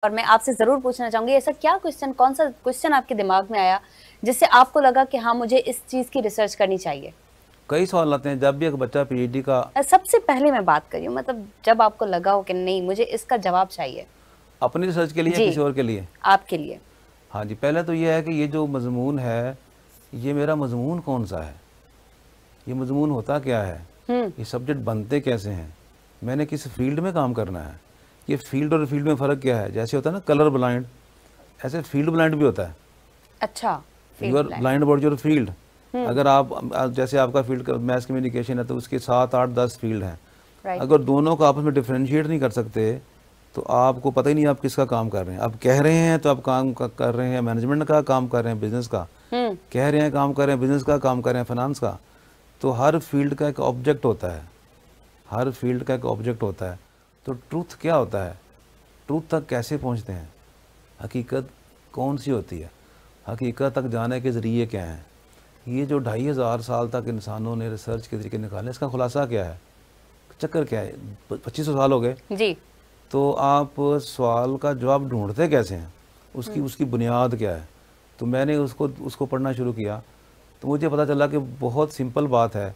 और मैं आपसे ज़रूर पूछना चाहूँगी ऐसा क्या क्वेश्चन कौन-सा क्वेश्चन आपके दिमाग में आया, जिससे आपको लगा कि हाँ, मुझे इस चीज़ की रिसर्च करनी चाहिए? कई सवाल आते हैं जब भी एक बच्चा पीएचडी का सबसे पहले मैं बात कर रही हूँ मतलब जब आपको लगा हो कि नहीं मुझे इसका जवाब चाहिए। अपनी रिसर्च के लिए या जी, किसी और के लिए? आपके लिए। हाँ जी, पहले तो ये है कि ये जो मज़मून है, ये मेरा मज़मून कौन-सा है? ये मज़मून होता क्या है? हुँ, ये सब्जेक्ट बनते कैसे हैं? मैंने किस फील्ड में काम करना है? ये फील्ड और फील्ड में फ़र्क क्या है? जैसे होता है ना कलर ब्लाइंड, ऐसे फील्ड ब्लाइंड भी होता है। अच्छा, you field are plan. Blind about your field. हुँ, अगर आप जैसे आपका फील्ड का मैथ कम्युनिकेशन है तो उसके 7, 8, 10 फील्ड हैं। राइट। अगर दोनों को आपस में डिफरेंशिएट नहीं कर सकते, तो आपको पता ही नहीं आप किसका काम कर रहे हैं। आप कह रहे हैं तो आप काम कर रहे हैं मैनेजमेंट का, काम कर रहे हैं बिज़नेस का। हुँ, कह रहे हैं काम कर रहे हैं बिज़नेस का, काम कर रहे हैं फाइनेंस का। तो हर फील्ड का एक ऑब्जेक्ट होता है। हर फील्ड का एक ऑब्जेक्ट होता है। तो ट्रूथ क्या होता है? ट्रूथ तक कैसे पहुँचते हैं? हकीकत कौन-सी होती है? हकीकत तक जाने के ज़रिए क्या हैं? ये जो 2500 साल तक इंसानों ने रिसर्च के तरीके निकाले, इसका खुलासा क्या है? चक्कर क्या है? 2500 साल हो गए, जी, तो आप सवाल का जवाब ढूँढते कैसे हैं? उसकी हुँ, उसकी बुनियाद क्या है? तो मैंने उसको उसको पढ़ना शुरू किया, तो मुझे पता चला कि बहुत सिंपल बात है।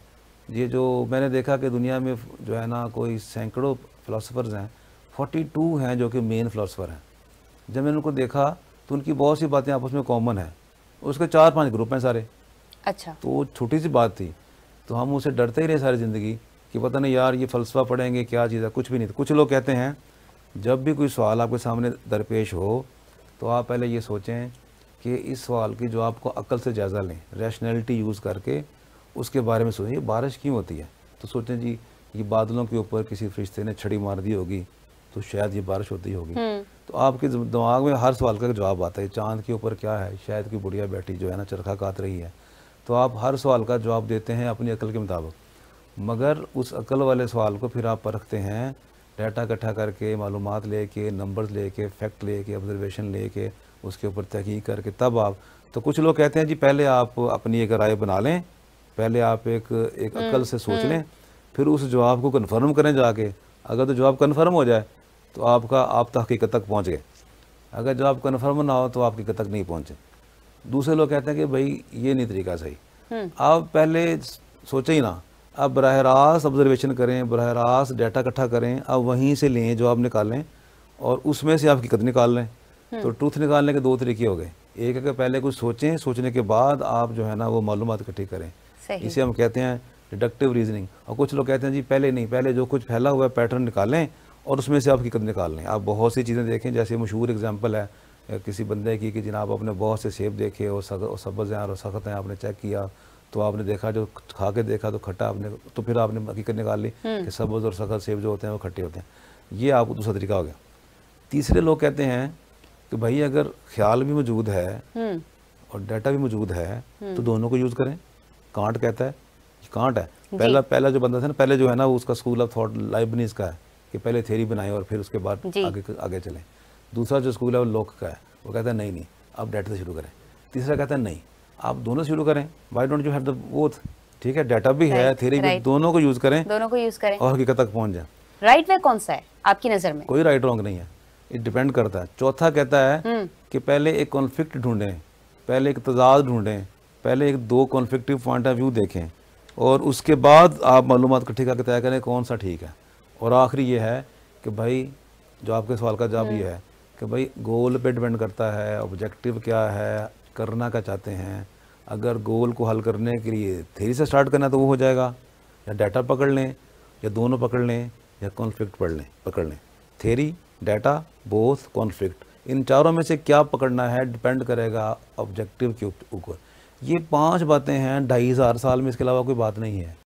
ये जो मैंने देखा कि दुनिया में जो है ना कोई सैकड़ों फ़िलासफ़र्स हैं, 42 हैं जो कि मेन फ़िलासफ़र हैं। जब मैंने उनको देखा, तो उनकी बहुत सी बातें आपस में कॉमन हैं। उसके 4-5 ग्रुप हैं सारे। अच्छा, तो छोटी सी बात थी, तो हम उससे डरते ही रहे सारी ज़िंदगी कि पता नहीं यार ये फ़लसफ़ा पढ़ेंगे क्या चीज़ है, कुछ भी नहीं। कुछ लोग कहते हैं जब भी कोई सवाल आपके सामने दरपेश हो, तो आप पहले ये सोचें कि इस सवाल की जो आपको अक्ल से जायज़ा लें, रैशनैलिटी यूज़ करके उसके बारे में सोचें, ये बारिश क्यों होती है? तो सोचें जी ये बादलों के ऊपर किसी फ़रिश्ते ने छड़ी मार दी होगी, तो शायद ये बारिश होती होगी। हुँ, तो आपके दिमाग में हर सवाल का जवाब आता है, चाँद के ऊपर क्या है? शायद कोई बुढ़िया बैठी जो है ना चरखा कात रही है। तो आप हर सवाल का जवाब देते हैं अपनी अक्ल के मुताबिक, मगर उस अक्ल वाले सवाल को फिर आप परखते हैं डाटा इकट्ठा करके, मालूमात लेके, नंबर्स लेके, फैक्ट लेके, ऑब्जर्वेशन लेके, उसके ऊपर तहकीक करके तब आप। तो कुछ लोग कहते हैं जी पहले आप अपनी एक राय बना लें, पहले आप एक एक अक्ल हुँ, से सोच हुँ, लें, फिर उस जवाब को कन्फर्म करें जाके। अगर तो जवाब कन्फर्म हो जाए तो आप तो हकीकत तक पहुँच गए। अगर जवाब कन्फर्म ना हो तो आप हकीकत तक नहीं पहुँचे। दूसरे लोग कहते हैं कि भाई ये नहीं तरीका सही। हुँ, आप पहले सोचें ही ना, आप बराह रास्त ऑब्ज़र्वेशन करें, बराह रास्त डाटा इकट्ठा करें, आप वहीं से लें, जवाब निकालें और उसमें से आप हकीकत निकाल लें। तो हुँ, ट्रूथ निकालने के 2 तरीके हो गए। एक है कि पहले कुछ सोचें, सोचने के बाद आप जो है ना वो मालूमात इकट्ठी करें। सही। इसे हम कहते हैं डिडक्टिव रीज़निंग। और कुछ लोग कहते हैं जी पहले नहीं, पहले जो कुछ फैला हुआ है पैटर्न निकालें और उसमें से आप हकीकत निकाल लें। आप बहुत सी चीज़ें देखें, जैसे मशहूर एग्ज़ाम्पल है किसी बंदे की कि जनाब आपने बहुत से सेब देखे और सब्ज़ हैं और सख्त हैं, आपने चेक किया तो आपने देखा जो खा के देखा तो खट्टा, आपने तो फिर आपने हकीकत निकाल ली हुँ, कि सब्ज़ और सख्त सेब जो होते हैं वो खट्टे होते हैं। ये आपको दूसरा तरीका हो गया। तीसरे लोग कहते हैं कि भाई अगर ख्याल भी मौजूद है हुँ, और डाटा भी मौजूद है तो हुँ, दोनों को यूज़ करें। कांट कहता है, ये कांट है। जी, पहला पहला जो बंदा था ना, पहले जो है ना वो उसका स्कूल ऑफ थॉट लाइबनिज़ का है कि पहले थ्योरी बनाएं और फिर उसके बाद जी, आगे आगे चलें। दूसरा जो स्कूल है वो लोक का है, वो कहता है नहीं नहीं आप डाटा से शुरू करें। तीसरा कहता है नहीं आप दोनों से शुरू करें, why don't you have the both. ठीक है, डाटा भी है राइट, थ्योरी भी, राइट, दोनों को यूज़ करें दोनों को यूज़ करें। और हकीकत तक पहुँच जाएँ। राइट वे कौन-सा है आपकी नज़र में? कोई राइट रॉन्ग नहीं है, ये डिपेंड करता है। चौथा कहता है हुँ, कि पहले एक कॉन्फ्लिक्ट ढूंढें, पहले एक तजाद ढूंढें, पहले एक दो कॉन्फ्लिक्टिव पॉइंट ऑफ व्यू देखें और उसके बाद आप मालूमात इकट्ठी करके तय करें कौन सा ठीक है। और आखिरी ये है कि भाई जो आपके सवाल का जवाब हुँ, ये है कि भाई गोल पे डिपेंड करता है, ऑब्जेक्टिव क्या है, करना क्या चाहते हैं। अगर गोल को हल करने के लिए थ्योरी से स्टार्ट करना है तो वो हो जाएगा, या डाटा पकड़ लें या दोनों पकड़ लें या कॉन्फ्लिक्ट पकड़ लें। थ्योरी, डाटा, बोथ, कॉन्फ्लिक्ट, इन चारों में से क्या पकड़ना है डिपेंड करेगा ऑब्जेक्टिव के ऊपर। ये 5 बातें हैं 2500 साल में, इसके अलावा कोई बात नहीं है।